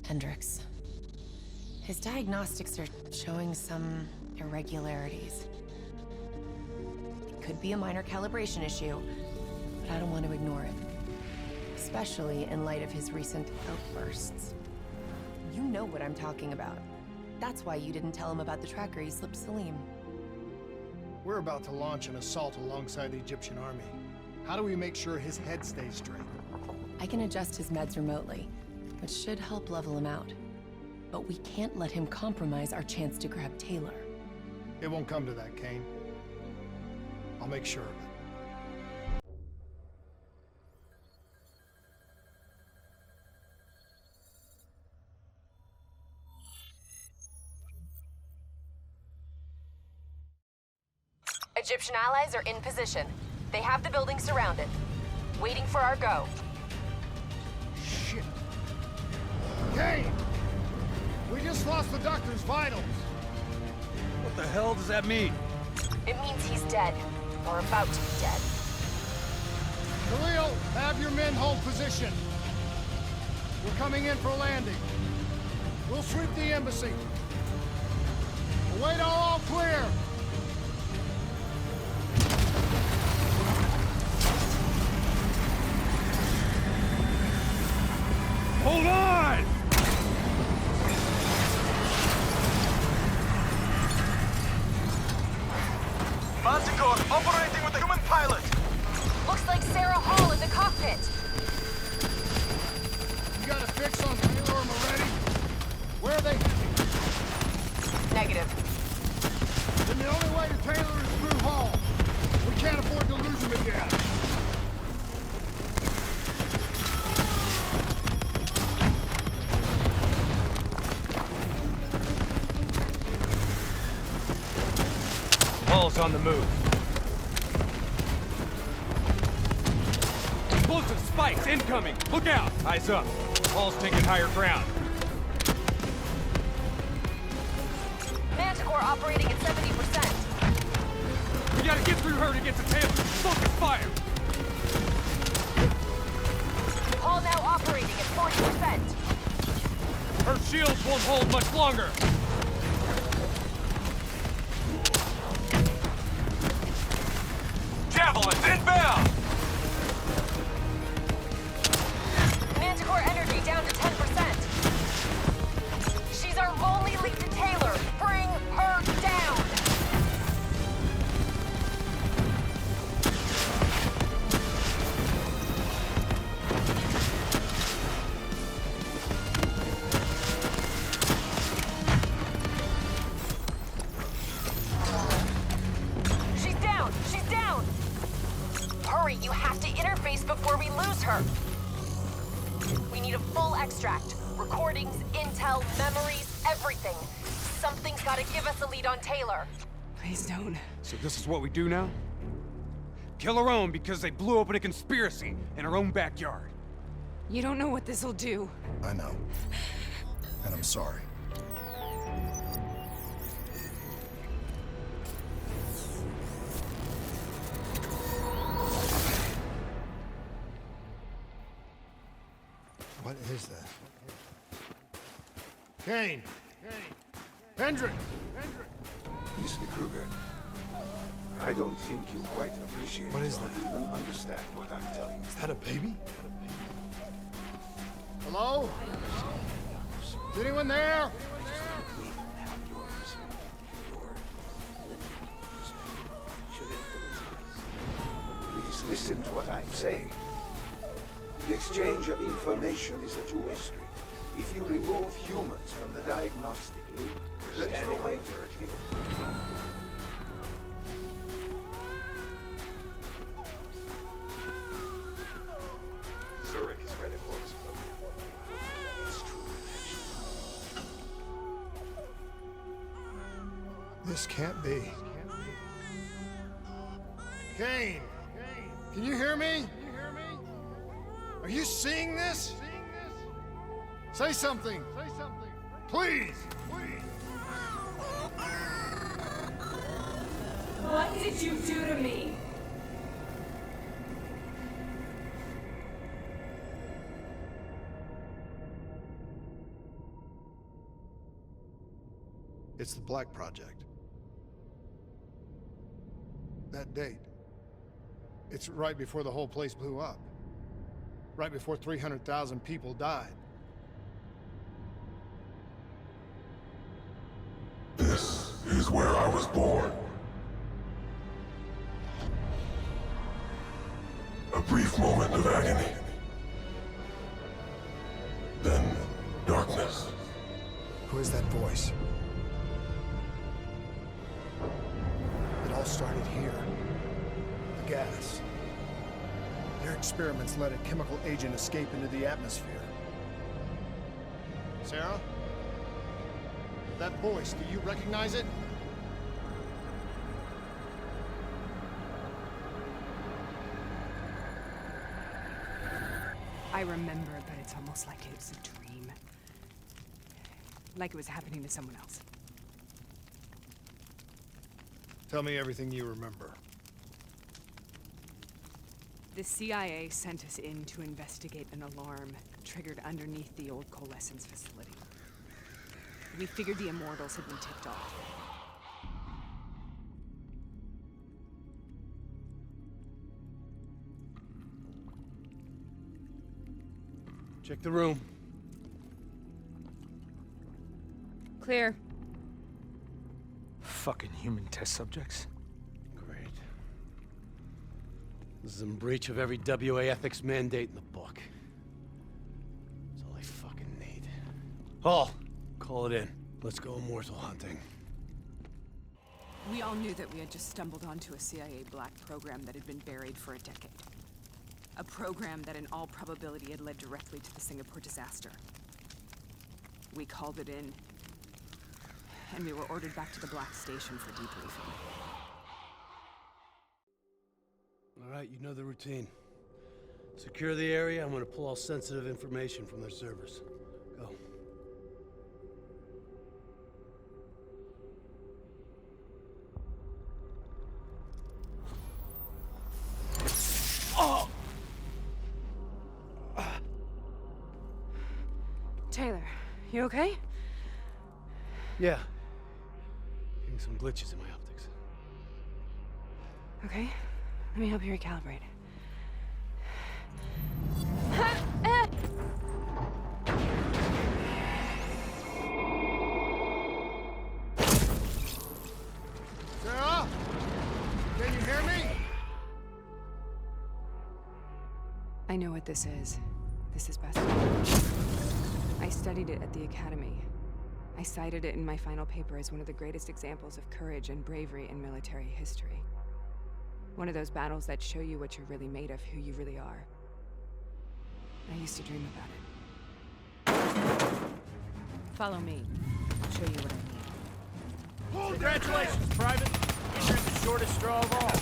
Hendricks. His diagnostics are showing some irregularities. It could be a minor calibration issue, but I don't want to ignore it. Especially in light of his recent outbursts. You know what I'm talking about. That's why you didn't tell him about the tracker he slipped Salim. We're about to launch an assault alongside the Egyptian army. How do we make sure his head stays straight? I can adjust his meds remotely, which should help level him out. But we can't let him compromise our chance to grab Taylor. It won't come to that, Kane. I'll make sure of it. Egyptian allies are in position. They have the building surrounded. Waiting for our go. Shit. Kane! We just lost the doctor's vitals. What the hell does that mean? It means he's dead. Or about to be dead. Khalil, have your men hold position. We're coming in for a landing. We'll sweep the embassy. Await all clear. Hold on! Manticore operating with a human pilot. Looks like Sarah Hall in the cockpit. You got a fix on Taylor and Moretti? Where are they heading? Negative. Then the only way to Taylor is through Hall. We can't afford to lose him again. Hall's on the move. Explosive spikes incoming! Look out! Eyes up. Hall's taking higher ground. Manticore operating at 70%. We gotta get through her to get to Taylor. Focus fire! Hall now operating at 40%. Her shields won't hold much longer. Javelins inbound! Manticore energy down to 10%. She's our only lead to Taylor. Bring her down! She's down! She's down! Hurry, you have to interface before we lose her. We need a full extract. Recordings, intel, memories, everything. Something's gotta give us a lead on Taylor. Please don't. So this is what we do now? Kill our own because they blew open a conspiracy in our own backyard. You don't know what this'll do. I know. And I'm sorry. What is that? Kane! Hendrick! Mr. Kruger, I don't think you quite appreciate What is or that? even understand what I'm telling you. Is that a baby? Hello? Is anyone there? Please listen to what I'm saying. The exchange of information is a two-way street. If you remove humans from the diagnostic loop, there's no way to hurt you. Zurich is ready for explosion. It's true protection. This can't be. Kane! Can you hear me? Are you seeing this? Say something! Please! What did you do to me? It's the Black Project. That date. It's right before the whole place blew up. Right before 300,000 people died. This is where I was born. A brief moment of agony. Then, darkness. Who is that voice? It all started here. The gas. Their experiments let a chemical agent escape into the atmosphere. Sarah? That voice, do you recognize it? I remember, but it's almost like it was a dream. Like it was happening to someone else. Tell me everything you remember. The CIA sent us in to investigate an alarm triggered underneath the old coalescence facility. We figured the Immortals had been tipped off. Check the room. Clear. Fucking human test subjects. Great. This is in breach of every WA ethics mandate in the book. That's all I fucking need. Hall, call it in. Let's go immortal hunting. We all knew that we had just stumbled onto a CIA black program that had been buried for a decade. A program that in all probability had led directly to the Singapore disaster. We called it in, and we were ordered back to the Black Station for debriefing. All right, you know the routine. Secure the area. I'm gonna pull all sensitive information from their servers. Go. Taylor, you okay? Yeah. Getting some glitches in my optics. Okay, let me help you recalibrate. Sarah? Can you hear me? I know what this is. This is best. I studied it at the Academy. I cited it in my final paper as one of the greatest examples of courage and bravery in military history. One of those battles that show you what you're really made of, who you really are. I used to dream about it. Follow me. I'll show you what I mean. Congratulations, Private. You're the shortest straw of all.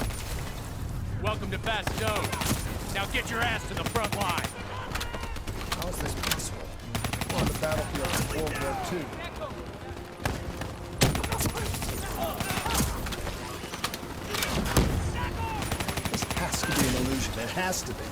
Welcome to Bastogne. Now get your ass to the front line. How is this possible? We're on the battlefield of World War II. This has to be an illusion. It has to be.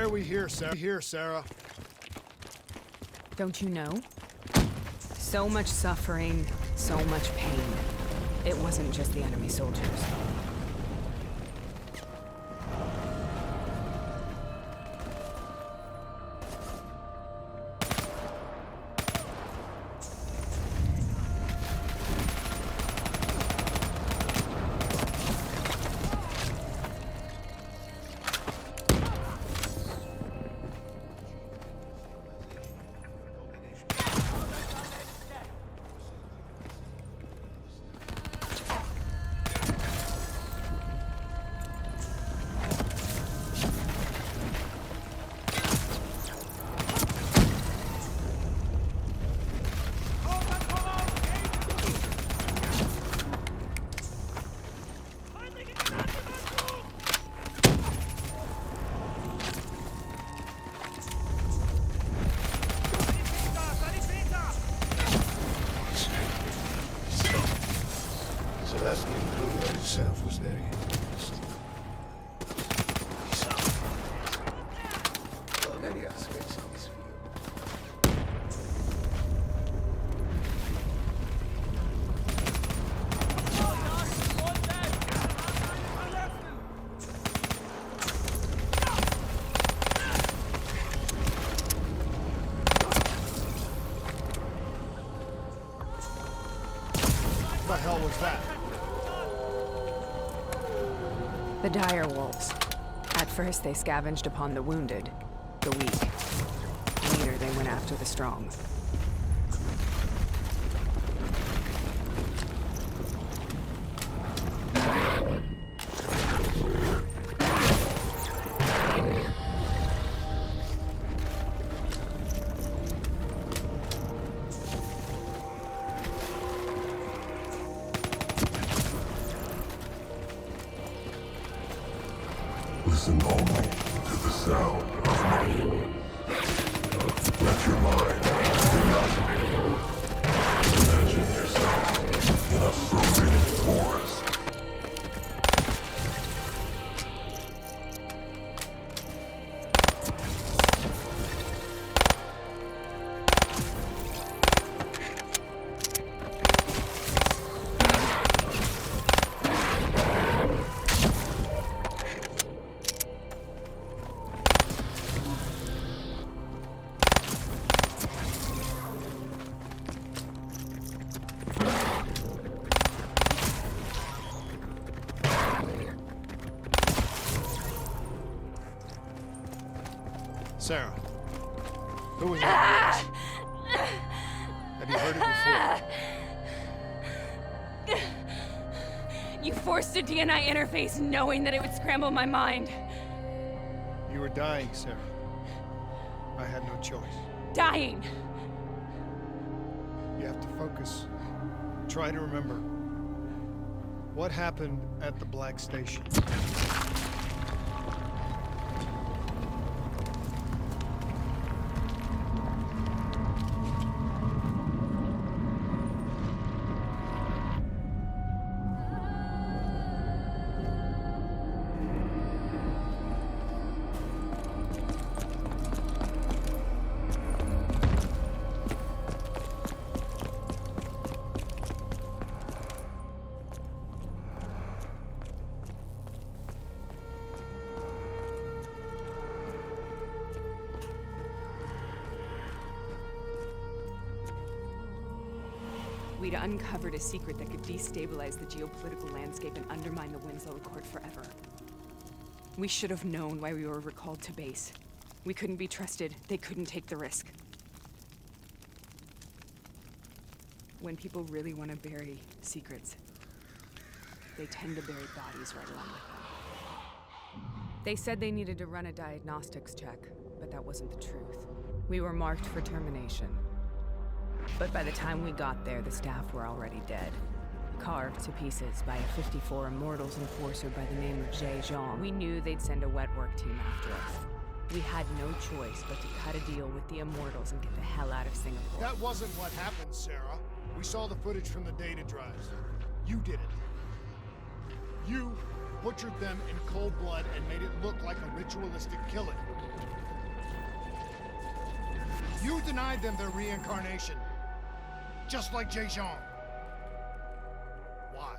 are we here, Sarah? Don't you know? So much suffering, so much pain. It wasn't just the enemy soldiers. So that's the includer himself was there. Well, many aspects of this field. What the hell was that? The dire wolves. At first, they scavenged upon the wounded, the weak. Later, they went after the strong. Listen only to the sound of might. Let your mind imagine yourself in a forbidden forest. Sarah, who was that voice? Have you heard it before? You forced a DNI interface knowing that it would scramble my mind. You were dying, Sarah. I had no choice. Dying! You have to focus. Try to remember. What happened at the Black Station? We'd uncovered a secret that could destabilize the geopolitical landscape and undermine the Winslow Accord forever. We should have known why we were recalled to base. We couldn't be trusted. They couldn't take the risk. When people really want to bury secrets, they tend to bury bodies right along with them. They said they needed to run a diagnostics check, but that wasn't the truth. We were marked for termination. But by the time we got there, the staff were already dead. Carved to pieces by a 54 Immortals enforcer by the name of Jay Jean. We knew they'd send a wet work team after us. We had no choice but to cut a deal with the Immortals and get the hell out of Singapore. That wasn't what happened, Sarah. We saw the footage from the data drives. You did it. You butchered them in cold blood and made it look like a ritualistic killing. You denied them their reincarnation. Just like Zhejiang. Why?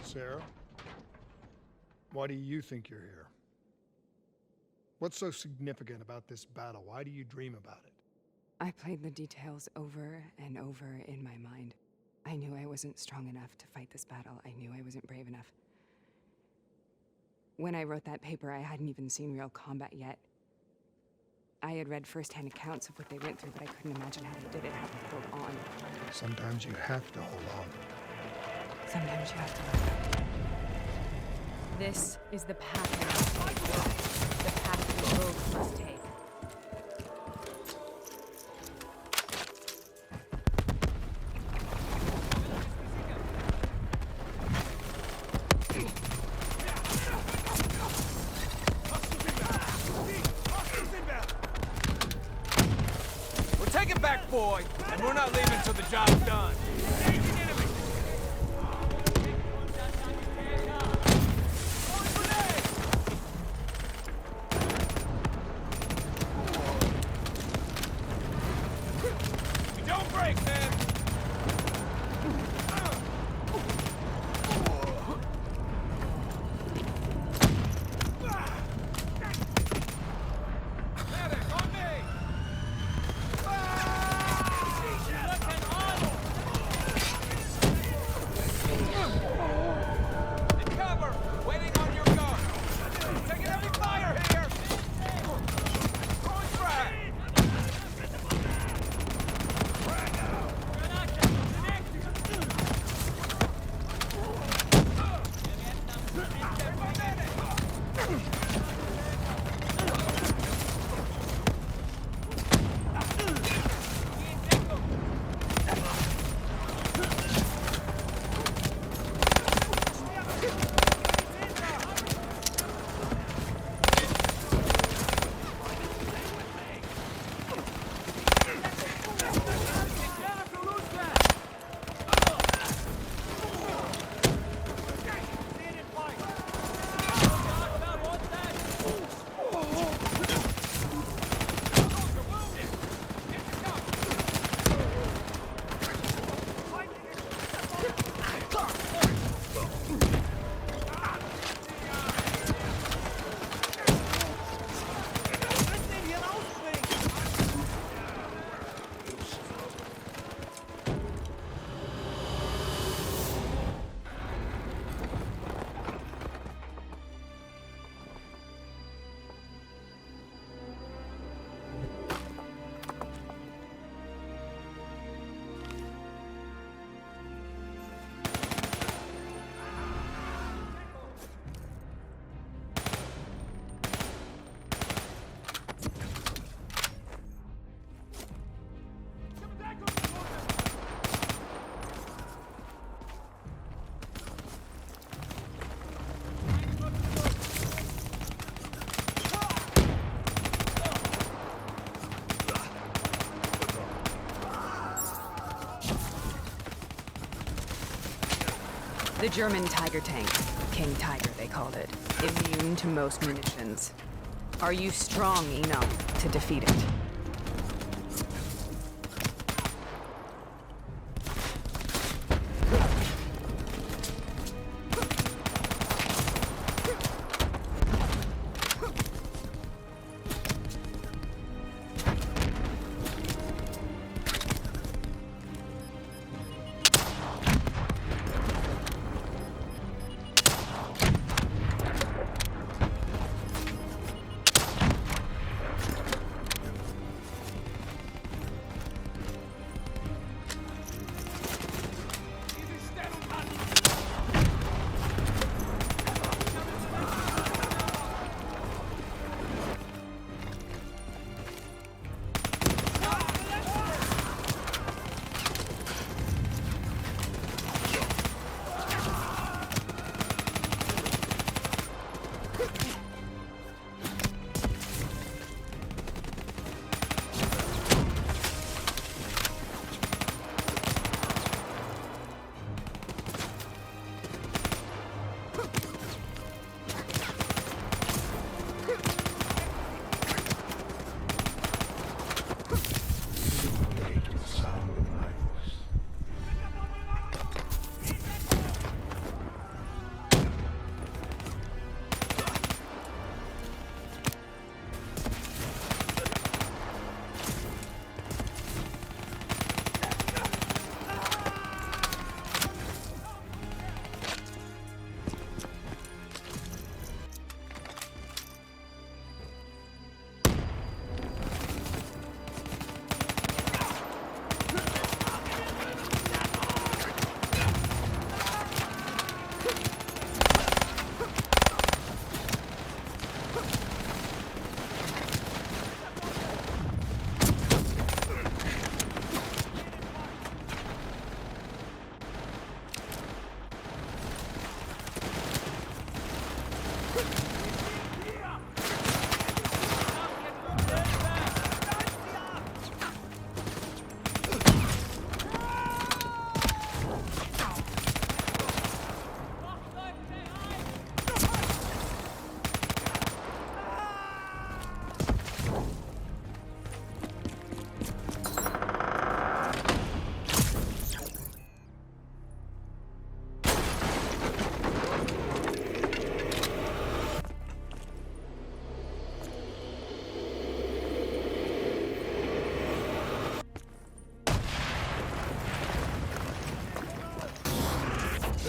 Sarah? Why do you think you're here? What's so significant about this battle? Why do you dream about it? I played the details over and over in my mind. I knew I wasn't strong enough to fight this battle. I knew I wasn't brave enough. When I wrote that paper, I hadn't even seen real combat yet. I had read first-hand accounts of what they went through, but I couldn't imagine how they did it, how they held on. Sometimes you have to hold on. Sometimes you have to let go. This is the path we must take. The path we both must take. We're taking back boy, and we're not leaving till the job's done. Don't break, man! Medic, on me! In cover! Waiting on your gun! Taking heavy fire here! Throwing frag! The German Tiger tank. King Tiger, they called it. Immune to most munitions. Are you strong enough to defeat it?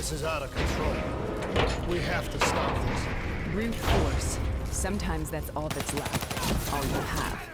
This is out of control. We have to stop this. Brute force. Sometimes that's all that's left. All you have.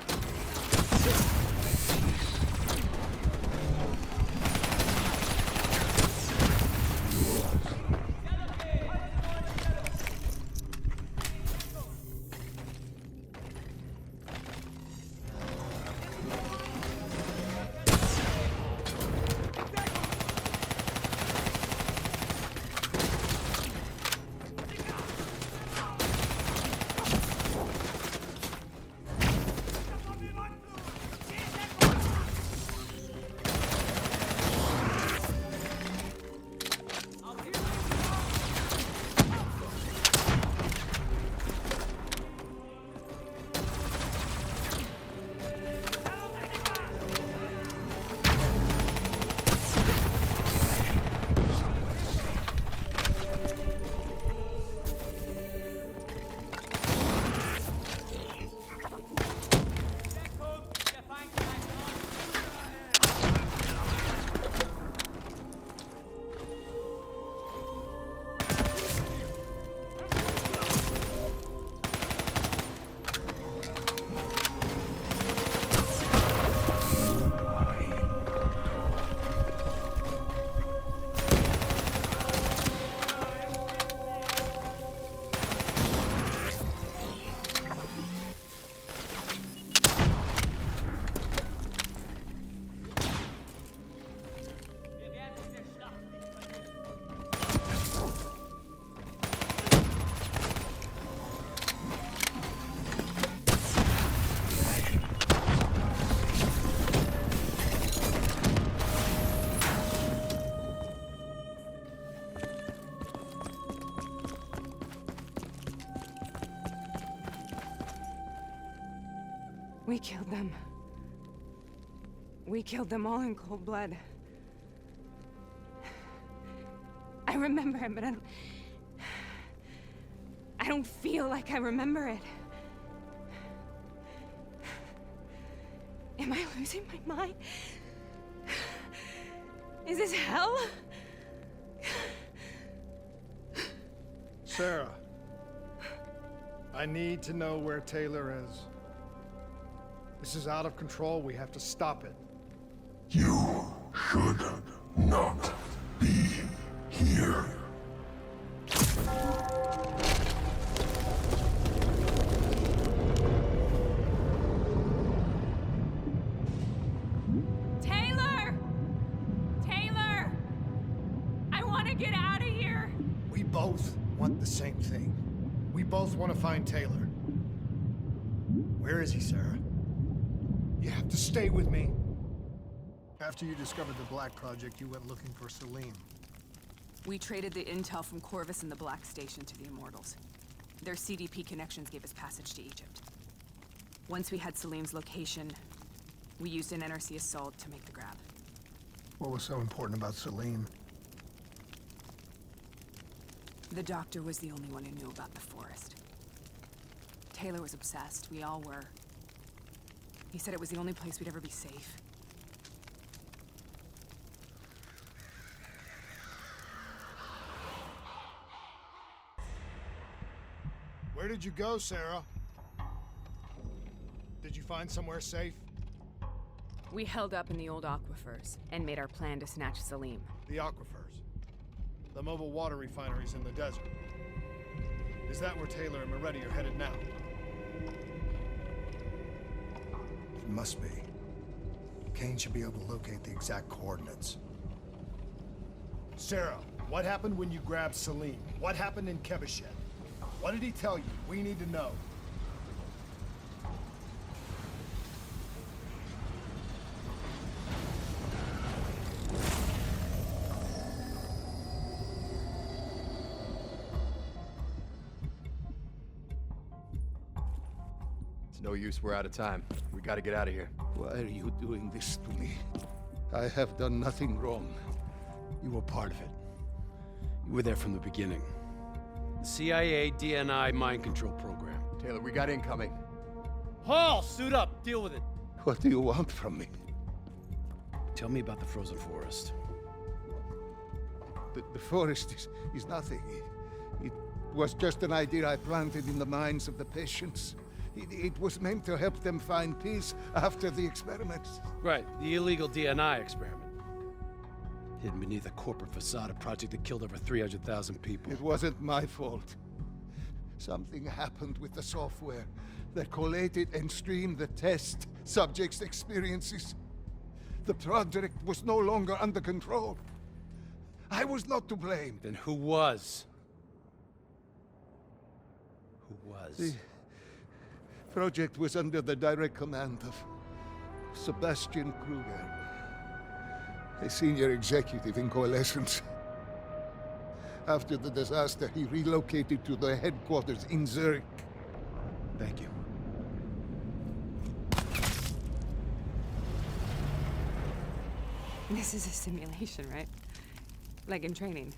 We killed them. We killed them all in cold blood. I remember it, but I don't feel like I remember it. Am I losing my mind? Is this hell? Sarah, I need to know where Taylor is. This is out of control. We have to stop it. You should not be here. Taylor! Taylor! I want to get out of here! We both want the same thing. We both want to find Taylor. Where is he, Sarah? You have to stay with me. After you discovered the Black Project, you went looking for Salim. We traded the intel from Corvus and the Black Station to the Immortals. Their CDP connections gave us passage to Egypt. Once we had Salim's location, we used an NRC assault to make the grab. What was so important about Salim? The doctor was the only one who knew about the forest. Taylor was obsessed. We all were. He said it was the only place we'd ever be safe. Where did you go, Sarah? Did you find somewhere safe? We held up in the old aquifers and made our plan to snatch Salim. The aquifers. The mobile water refineries in the desert. Is that where Taylor and Moretti are headed now? It must be. Kane should be able to locate the exact coordinates. Sarah, what happened when you grabbed Salim? What happened in Kebechet? What did he tell you? We need to know. It's no use, we're out of time. We gotta get out of here. Why are you doing this to me? I have done nothing wrong. You were part of it. You were there from the beginning. The CIA, DNI, mind control program. Taylor, we got incoming. Hall, suit up. Deal with it. What do you want from me? Tell me about the frozen forest. The forest is nothing. It was just an idea I planted in the minds of the patients. It was meant to help them find peace after the experiments. Right, the illegal DNI experiment. Hidden beneath a corporate facade, a project that killed over 300,000 people. It wasn't my fault. Something happened with the software that collated and streamed the test subjects' experiences. The project was no longer under control. I was not to blame. Then who was? Who was? The project was under the direct command of Sebastian Kruger, a senior executive in Coalescence. After the disaster, he relocated to the headquarters in Zurich. Thank you. This is a simulation, right? Like in training.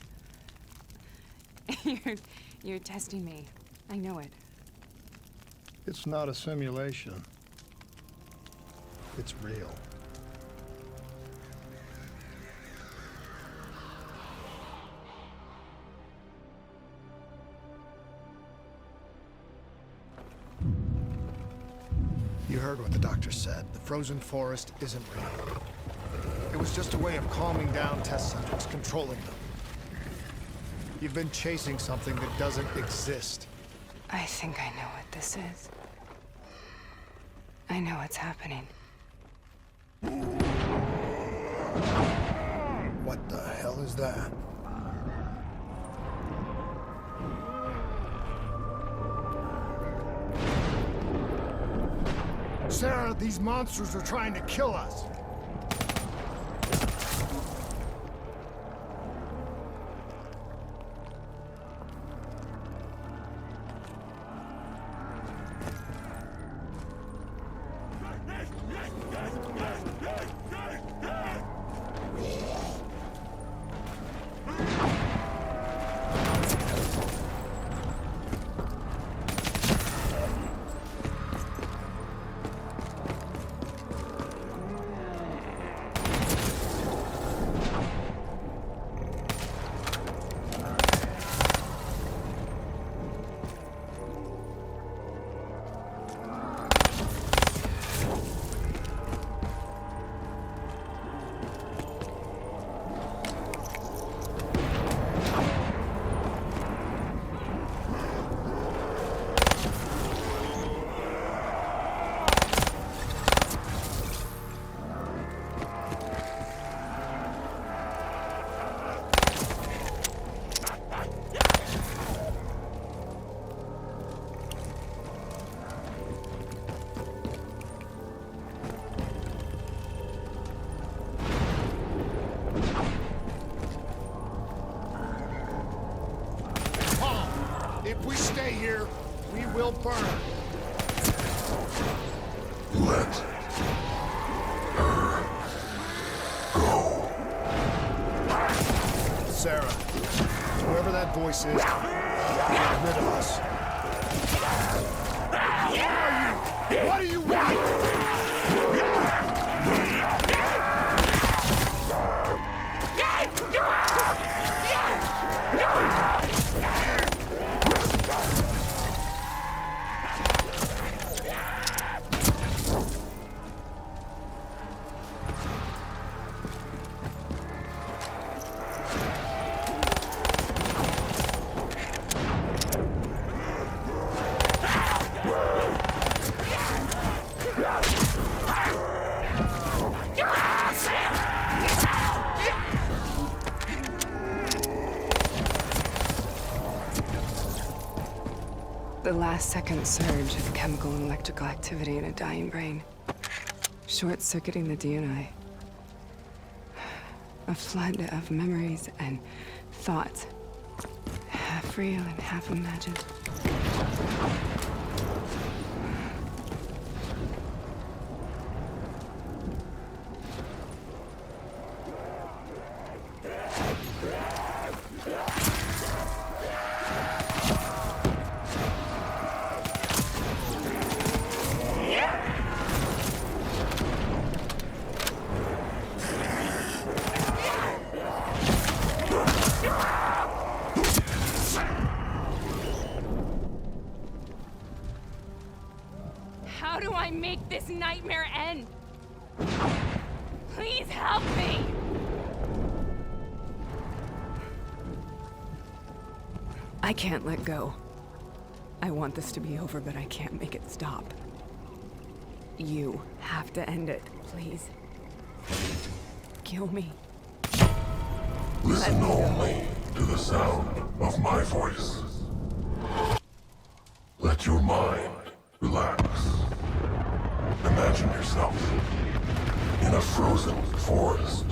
You're testing me. I know it. It's not a simulation. It's real. You heard what the doctor said. The frozen forest isn't real. It was just a way of calming down test subjects, controlling them. You've been chasing something that doesn't exist. I think I know what this is. I know what's happening. What the hell is that? Sarah, these monsters are trying to kill us. If we stay here, we will burn. Let her go. Sarah, whoever that voice is, get rid of us. Who are you? What do you want? The last-second surge of chemical and electrical activity in a dying brain. Short-circuiting the DNI. A flood of memories and thoughts. Half real and half imagined. Help me! I can't let go. I want this to be over, but I can't make it stop. You have to end it, please. Kill me. Listen only to the sound of my voice. Let your mind relax. Imagine yourself in a frozen forest.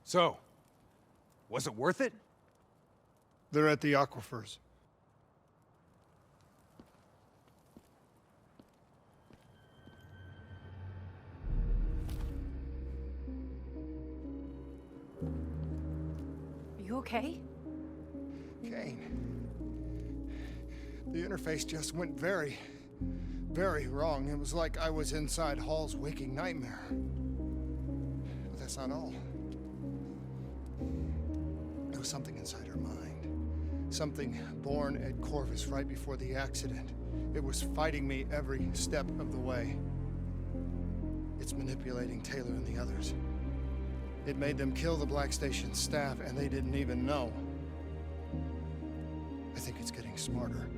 So, was it worth it? They're at the aquifers. You okay? Kane. The interface just went very, very wrong. It was like I was inside Hall's waking nightmare. But that's not all. There was something inside her mind. Something born at Corvus right before the accident. It was fighting me every step of the way. It's manipulating Taylor and the others. It made them kill the Black Station staff, and they didn't even know. I think it's getting smarter.